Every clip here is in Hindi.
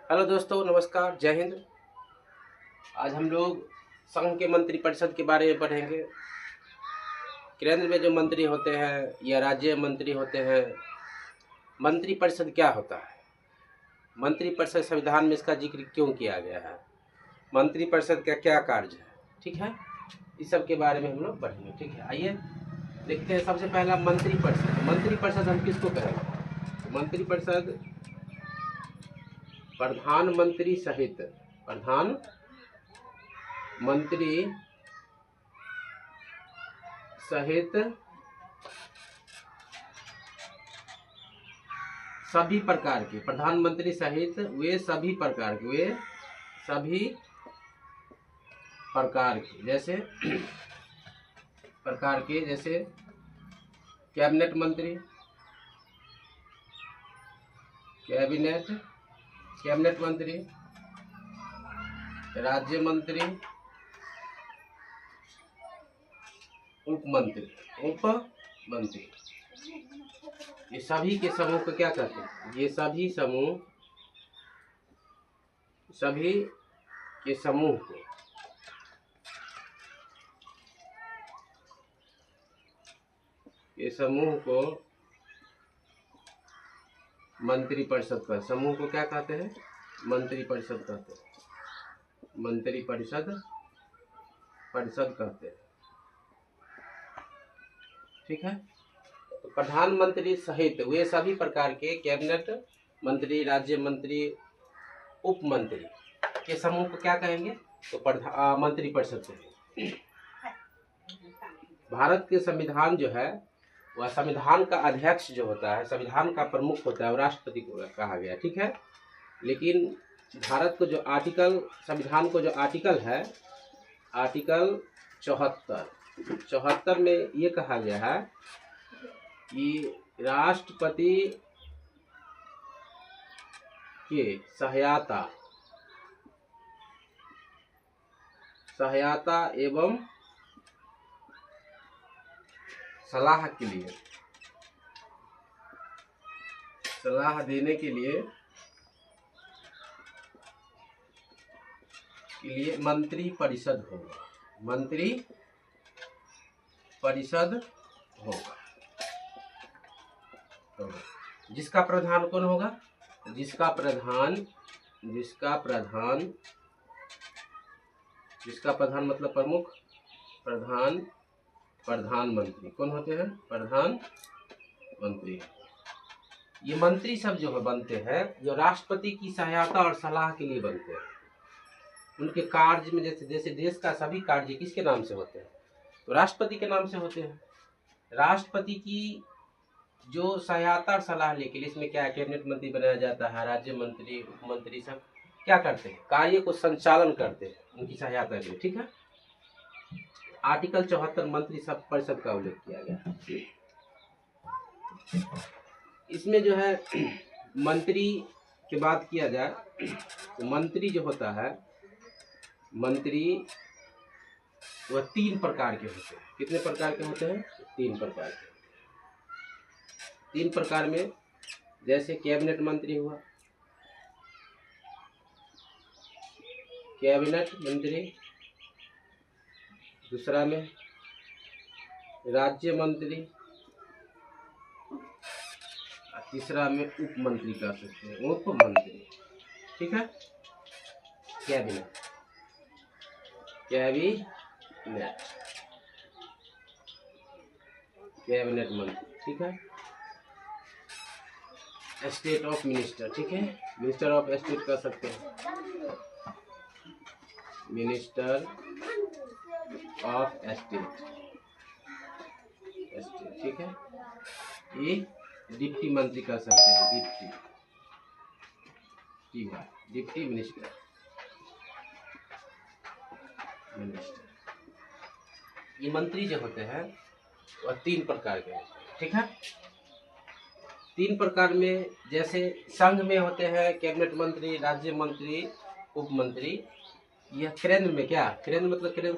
हेलो दोस्तों, नमस्कार, जय हिंद। आज हम लोग संघ के मंत्रिपरिषद के बारे में पढ़ेंगे। केंद्र में जो मंत्री होते हैं या राज्य मंत्री होते हैं, मंत्रिपरिषद क्या होता है, मंत्रिपरिषद संविधान में इसका जिक्र क्यों किया गया है, मंत्रिपरिषद का क्या कार्य है, ठीक है। इस सब के बारे में हम लोग पढ़ेंगे, ठीक है। आइए देखते हैं। सबसे पहला मंत्रिपरिषद। मंत्रिपरिषद हम किसको कहेंगे? मंत्रिपरिषद प्रधानमंत्री सहित प्रधानमंत्री सहित सभी प्रकार के, प्रधानमंत्री सहित वे सभी प्रकार के, जैसे कैबिनेट मंत्री, कैबिनेट मंत्री, राज्य मंत्री, उप मंत्री, ये सभी के समूह को क्या कहते हैं? ये सभी के समूह को मंत्रिपरिषद का समूह को क्या कहते हैं? मंत्रिपरिषद कहते हैं। परिषद कहते हैं, ठीक है। तो प्रधानमंत्री सहित वे सभी प्रकार के कैबिनेट मंत्री, राज्य मंत्री, उप मंत्री के समूह को क्या कहेंगे? तो मंत्रिपरिषद कहेंगे। भारत के संविधान जो है वह संविधान का अध्यक्ष जो होता है, संविधान का प्रमुख होता है, वो राष्ट्रपति को कहा गया, ठीक है। लेकिन भारत को जो संविधान को जो आर्टिकल है, आर्टिकल 74 में ये कहा गया है कि राष्ट्रपति के सहायता एवं सलाह देने के लिए मंत्रिपरिषद होगा। तो जिसका प्रधान कौन होगा? जिसका प्रधान मतलब प्रमुख, प्रधानमंत्री कौन होते हैं? प्रधानमंत्री। ये मंत्री सब जो बनते हैं, जो राष्ट्रपति की सहायता और सलाह के लिए बनते हैं। उनके कार्य में जैसे देश का सभी कार्य किसके नाम से होते हैं? तो राष्ट्रपति के नाम से होते हैं। राष्ट्रपति की जो सहायता और सलाह लेके लिए इसमें क्या है, कैबिनेट मंत्री बनाया जाता है, राज्य मंत्री, उप मंत्री सब क्या करते हैं? कार्य को संचालन करते हैं उनकी सहायता के लिए, ठीक है। आर्टिकल 74 मंत्री सब परिषद का उल्लेख किया गया। इसमें जो है मंत्री की बात किया जाए तो मंत्री जो होता है, मंत्री वह 3 प्रकार के होते हैं। कितने प्रकार के होते हैं? 3 प्रकार के। 3 प्रकार में जैसे कैबिनेट मंत्री हुआ, कैबिनेट मंत्री, दूसरा में राज्य मंत्री, तीसरा में उप मंत्री कह सकते हैं, उप मंत्री, ठीक है। कैबिनेट मंत्री, ठीक है। स्टेट ऑफ मिनिस्टर, ठीक है, मिनिस्टर ऑफ स्टेट कह सकते हैं, मिनिस्टर ऑफ स्टेट, ठीक है। ये डिप्टी मंत्री कह सकते हैं, डिप्टी मिनिस्टर। ये मंत्री जो होते हैं वह 3 प्रकार के होते हैं, ठीक है। 3 प्रकार में जैसे संघ में होते हैं कैबिनेट मंत्री, राज्य मंत्री, उप मंत्री। यह केंद्र में क्या, केंद्र मतलब केंद्र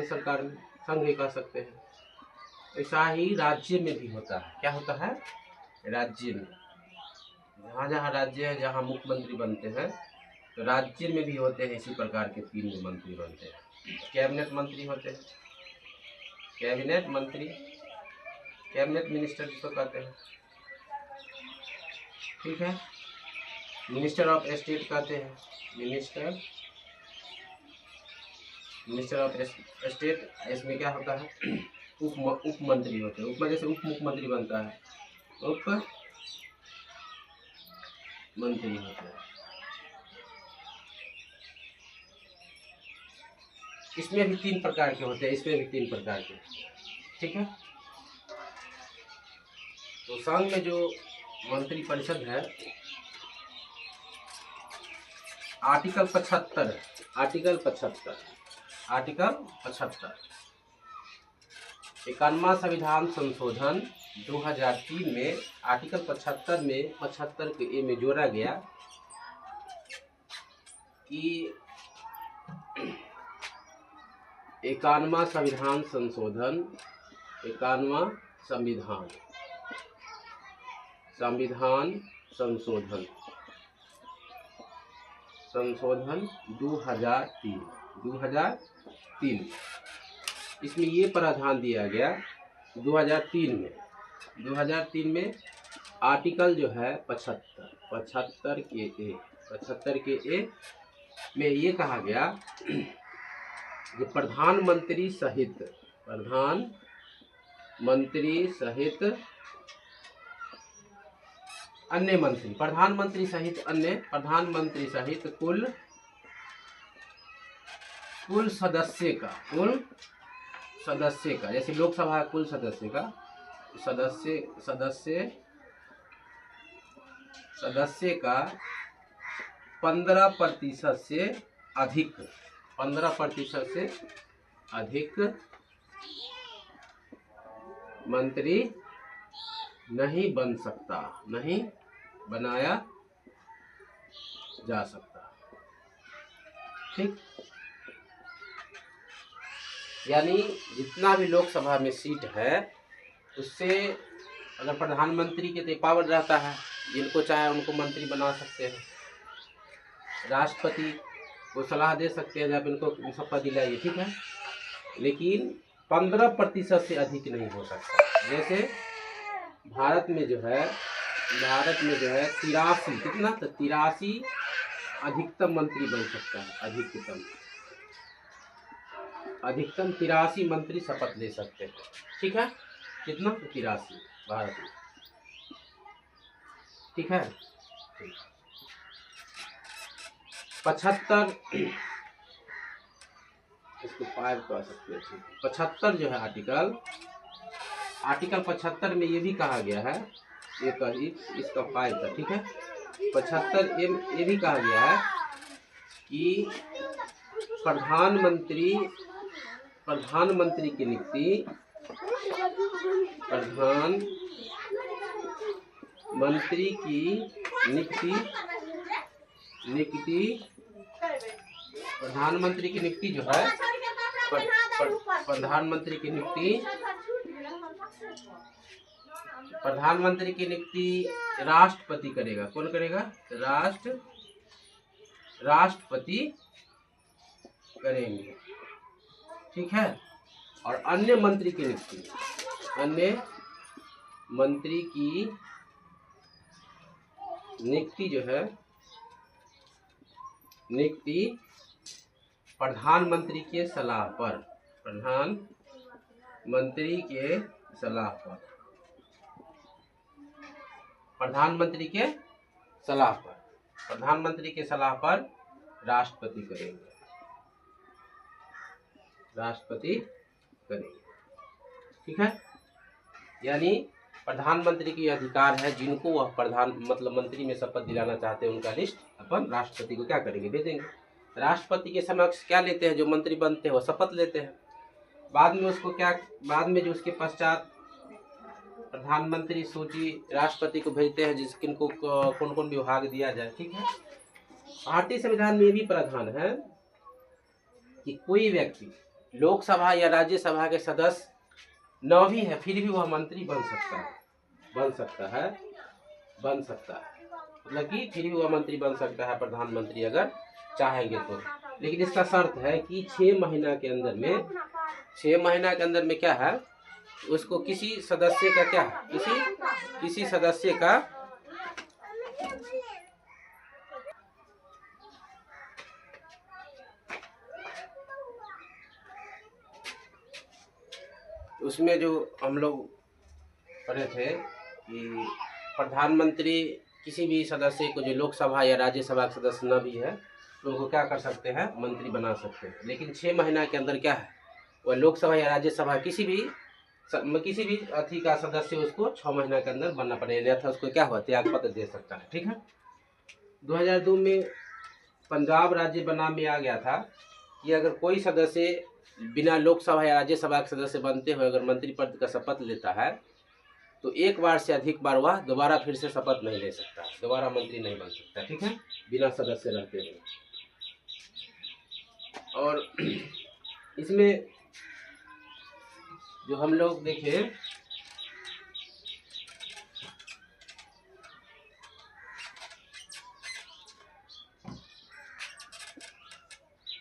सरकार में संघ भी कह सकते हैं। ऐसा ही राज्य में भी होता है। क्या होता है? राज्य में जहाँ जहाँ राज्य है जहाँ मुख्यमंत्री बनते हैं, तो राज्य में भी होते हैं इसी प्रकार के 3 मंत्री बनते हैं। कैबिनेट मंत्री होते हैं, कैबिनेट मंत्री, कैबिनेट मिनिस्टर जिसको कहते हैं, ठीक है। मिनिस्टर ऑफ स्टेट कहते हैं, मिनिस्टर ऑफ स्टेट। इसमें क्या होता है, उप मंत्री होते हैं। उप जैसे उप मुख्यमंत्री बनता है, उप मंत्री होते हैं। इसमें भी 3 प्रकार के होते हैं, इसमें भी 3 प्रकार के, ठीक है। तो संघ में जो मंत्री परिषद है, आर्टिकल 75, आर्टिकल 51वां संविधान संशोधन 2003 में आर्टिकल 75 में 75 के ए में जोड़ा गया कि 51वां संविधान संशोधन, 51वां संविधान संशोधन 2003, इसमें ये प्रावधान दिया गया 2003 में आर्टिकल जो है 75 के ए में ये कहा गया कि प्रधानमंत्री सहित अन्य मंत्री, प्रधानमंत्री सहित कुल सदस्य का, जैसे लोकसभा कुल सदस्य का, सदस्य का 15% से अधिक मंत्री नहीं बनाया जा सकता, ठीक। यानी जितना भी लोकसभा में सीट है, उससे अगर प्रधानमंत्री के तो पावर रहता है, जिनको चाहे उनको मंत्री बना सकते हैं, राष्ट्रपति को सलाह दे सकते हैं जब इनको शपथ दिलाइए, ठीक है। लेकिन 15% से अधिक नहीं हो सकता। जैसे भारत में जो है 83, कितना, तो 83 अधिकतम मंत्री बन सकता है, अधिकतम 83 मंत्री शपथ ले सकते हैं, ठीक है। कितना, तो 83 भारत में, ठीक है। 75 इसको 5 कह सकते हैं, 75 जो है आर्टिकल 75 में ये भी कहा गया है, इसका 5 था, ठीक है। 75 ये भी कहा गया है कि प्रधानमंत्री की नियुक्ति, प्रधानमंत्री की नियुक्ति जो है, प्रधानमंत्री की नियुक्ति राष्ट्रपति करेगा। कौन करेगा? राष्ट्रपति करेंगे, ठीक है। और अन्य मंत्री की नियुक्ति जो है, प्रधानमंत्री के सलाह पर, प्रधानमंत्री के सलाह पर राष्ट्रपति करेंगे, ठीक है। यानी प्रधानमंत्री की अधिकार है, जिनको वह मंत्री में शपथ दिलाना चाहते हैं, उनका लिस्ट अपन राष्ट्रपति को क्या करेंगे, भेजेंगे। राष्ट्रपति के समक्ष क्या लेते हैं, जो मंत्री बनते हैं वो शपथ लेते हैं। बाद में जो उसके पश्चात प्रधानमंत्री सूची राष्ट्रपति को भेजते हैं, किनको कौन कौन विभाग दिया जाए, ठीक है। भारतीय संविधान में भी प्रावधान है कि कोई व्यक्ति लोकसभा या राज्यसभा के सदस्य न भी है, फिर भी वह मंत्री बन सकता है, मतलब कि फिर भी वह मंत्री बन सकता है प्रधानमंत्री अगर चाहेंगे तो। लेकिन इसका शर्त है कि 6 महीना के अंदर में, 6 महीना के अंदर में क्या है, उसको किसी सदस्य का क्या है, किसी सदस्य का उसमें जो हम लोग पढ़े थे कि प्रधानमंत्री किसी भी सदस्य को जो लोकसभा या राज्यसभा का सदस्य न भी है तो उनको क्या कर सकते हैं, मंत्री बना सकते हैं। लेकिन 6 महीना के अंदर क्या है, वह लोकसभा या राज्यसभा किसी भी अथी का सदस्य उसको 6 महीना के अंदर बनना पड़ेगा, अन्यथा उसको क्या हुआ, त्याग पत्र दे सकता है। ठीक है। 2002 में पंजाब राज्य बनाम में आ गया था कि अगर कोई सदस्य बिना लोकसभा या राज्यसभा के सदस्य बनते हुए अगर मंत्री पद का शपथ लेता है तो एक बार से अधिक बार वह दोबारा फिर से शपथ नहीं ले सकता, दोबारा मंत्री नहीं बन सकता। ठीक है, बिना सदस्य रहते हुए। और इसमें जो हम लोग देखे,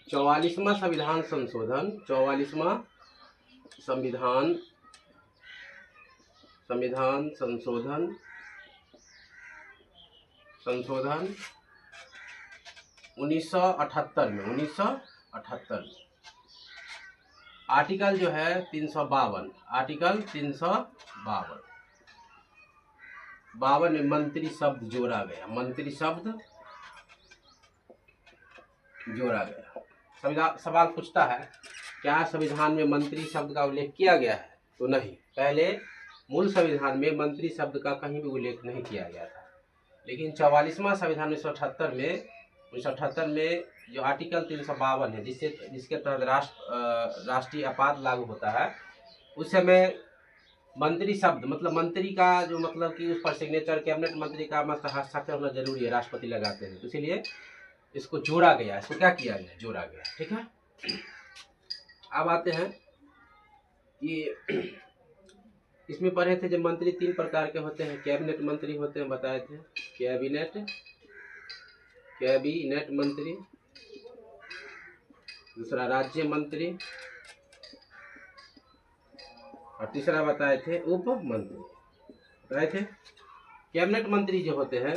चौवालीसवां संविधान संशोधन, 44वां संविधान संशोधन 1978 में, 1978 आर्टिकल जो है 352, आर्टिकल 352 में मंत्री शब्द जोड़ा गया, मंत्री शब्द जोड़ा गया। संविधान सवाल पूछता है क्या संविधान में मंत्री शब्द का उल्लेख किया गया है, तो नहीं। पहले मूल संविधान में मंत्री शब्द का कहीं भी उल्लेख नहीं किया गया था, लेकिन 44वां संविधान 1978 में जो आर्टिकल 352 है, जिसके तहत राष्ट्रीय आपात लागू होता है, उस समय मंत्री शब्द मतलब मंत्री का जो मतलब कि उस पर सिग्नेचर कैबिनेट मंत्री का हस्ताक्षर होना जरूरी है, राष्ट्रपति लगाते हैं, तो इसलिए इसको जोड़ा गया। इसको क्या किया गया, जोड़ा गया। ठीक है। अब आते हैं कि इसमें पढ़े थे जब मंत्री 3 प्रकार के होते हैं, कैबिनेट मंत्री होते हैं, बताए थे, कैबिनेट मंत्री, दूसरा राज्य मंत्री, और तीसरा बताए थे उप मंत्री, बताए थे। कैबिनेट मंत्री जो होते हैं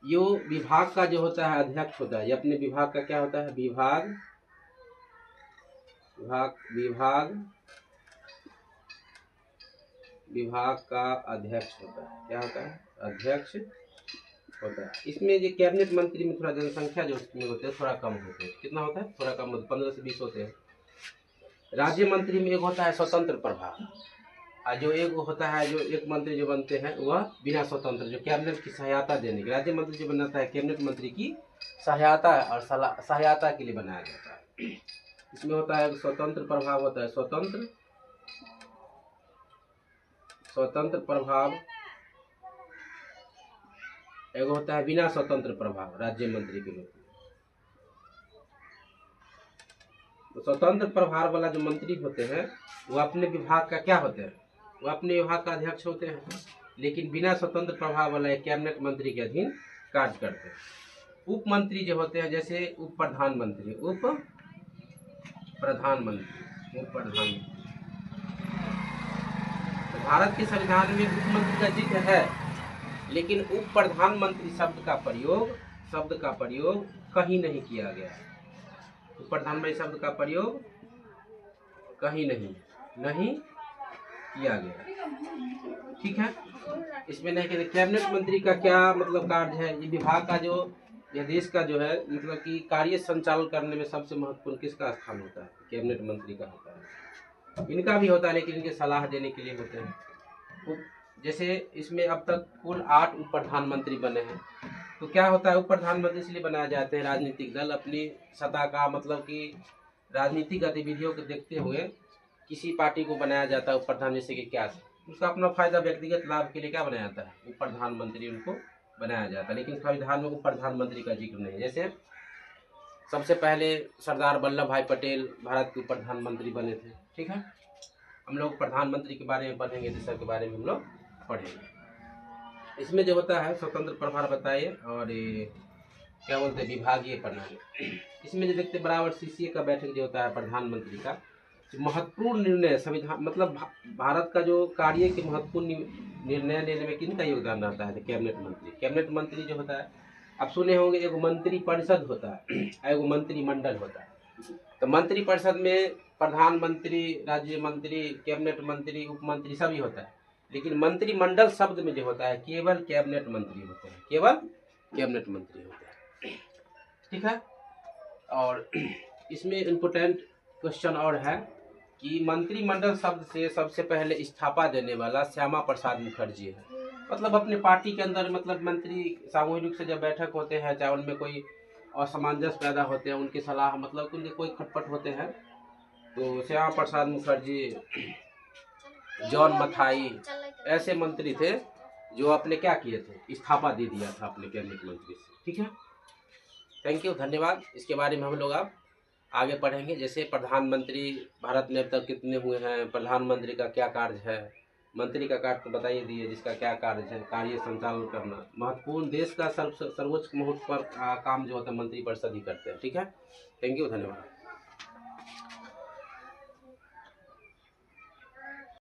यो विभाग का जो होता है अध्यक्ष होता है, ये अपने विभाग का क्या होता है, विभाग का अध्यक्ष होता है। क्या होता है, अध्यक्ष होता है। इसमें जो कैबिनेट मंत्री में थोड़ा जनसंख्या जो उसमें होते हैं थोड़ा कम होते हैं। कितना होता है, थोड़ा कम, 15 से 20 होते हैं। राज्य मंत्री में एक होता है स्वतंत्र प्रभार, और जो एक होता है जो एक मंत्री जो बनते हैं वह बिना स्वतंत्र, जो कैबिनेट की सहायता देने के। राज्य मंत्री जो बनाता है कैबिनेट मंत्री की सहायता और सहायता के लिए बनाया जाता है। इसमें होता है स्वतंत्र प्रभाव होता है, स्वतंत्र प्रभाव, एक होता है बिना स्वतंत्र प्रभाव राज्य मंत्री के रूप में। तो स्वतंत्र प्रभार वाला जो मंत्री होते हैं वो अपने विभाग का क्या होते हैं, वो अपने विभाग का अध्यक्ष होते हैं, लेकिन बिना स्वतंत्र प्रभाव वाला एक कैबिनेट मंत्री के अधीन कार्य करते हैं। उप मंत्री जो होते हैं जैसे उप प्रधानमंत्री, भारत के संविधान में उप मंत्री का जिक्र है, लेकिन उप प्रधानमंत्री शब्द का प्रयोग कहीं नहीं किया गया है। उप प्रधानमंत्री शब्द का प्रयोग कहीं नहीं किया गया। ठीक है। इसमें नहीं कहते कैबिनेट मंत्री का क्या मतलब कार्य है, ये विभाग का जो यह देश का जो है मतलब कि कार्य संचालन करने में सबसे महत्वपूर्ण किसका स्थान होता है, कैबिनेट मंत्री का होता है। इनका भी होता है लेकिन इनके सलाह देने के लिए होते हैं। जैसे इसमें अब तक कुल 8 उप प्रधानमंत्री बने हैं। तो क्या होता है, उप प्रधानमंत्री इसलिए बनाए जाते हैं, राजनीतिक दल अपनी सत्ता का मतलब कि राजनीतिक गतिविधियों को देखते हुए किसी पार्टी को बनाया जाता है उप प्रधान, जैसे कि क्या उसका अपना फायदा व्यक्तिगत लाभ के लिए क्या बनाया जाता है, उप प्रधानमंत्री उनको बनाया जाता है। लेकिन संविधान में उप प्रधानमंत्री का जिक्र नहीं। जैसे सबसे पहले सरदार वल्लभ भाई पटेल भारत के प्रधानमंत्री बने थे। ठीक है। हम लोग प्रधानमंत्री के बारे में पढ़ेंगे, देश के बारे में हम लोग पढ़ेंगे। इसमें जो होता है स्वतंत्र प्रभार बताइए, और ये क्या बोलते हैं विभागीय प्रणाली। इसमें जो देखते हैं बराबर सीसीए का बैठक जो होता है प्रधानमंत्री का, महत्वपूर्ण निर्णय संविधान मतलब भारत का जो कार्य के महत्वपूर्ण निर्णय लेने में किनका योगदान रहता है, तो कैबिनेट मंत्री। कैबिनेट मंत्री जो होता है, आप सुने होंगे एगो मंत्री परिषद होता है, एगो मंत्रिमंडल होता है। तो मंत्री परिषद में प्रधानमंत्री, राज्य मंत्री, कैबिनेट मंत्री, उप मंत्री सभी होता है, लेकिन मंत्रिमंडल शब्द में जो होता है केवल कैबिनेट मंत्री होते हैं, केवल कैबिनेट मंत्री होते हैं। ठीक है। और इसमें इम्पोर्टेंट क्वेश्चन और है कि मंत्रिमंडल शब्द से सबसे पहले इस्तीफा देने वाला श्यामा प्रसाद मुखर्जी है। मतलब अपने पार्टी के अंदर मतलब मंत्री सामूहिक रूप से जब बैठक होते हैं, चाहे उनमें कोई असमंजस पैदा होते हैं, उनकी सलाह मतलब उनके कोई खटपट होते हैं, तो श्यामा प्रसाद मुखर्जी, जॉन मथाई ऐसे मंत्री थे जो अपने क्या किए थे, इस्तीफा दे दिया था अपने कैबिनेट मंत्री से। ठीक है, थैंक यू, धन्यवाद। इसके बारे में हम लोग अब आगे पढ़ेंगे, जैसे प्रधानमंत्री भारत में अब तक कितने हुए हैं, प्रधानमंत्री का क्या कार्य है, मंत्री का कार्य तो बताइए दिए जिसका क्या कार्य है, कार्य संचालन करना, महत्वपूर्ण देश का सर्वोच्च महत्व पर काम जो होता है मंत्री परिषद ही करते हैं। ठीक है, थैंक यू, धन्यवाद।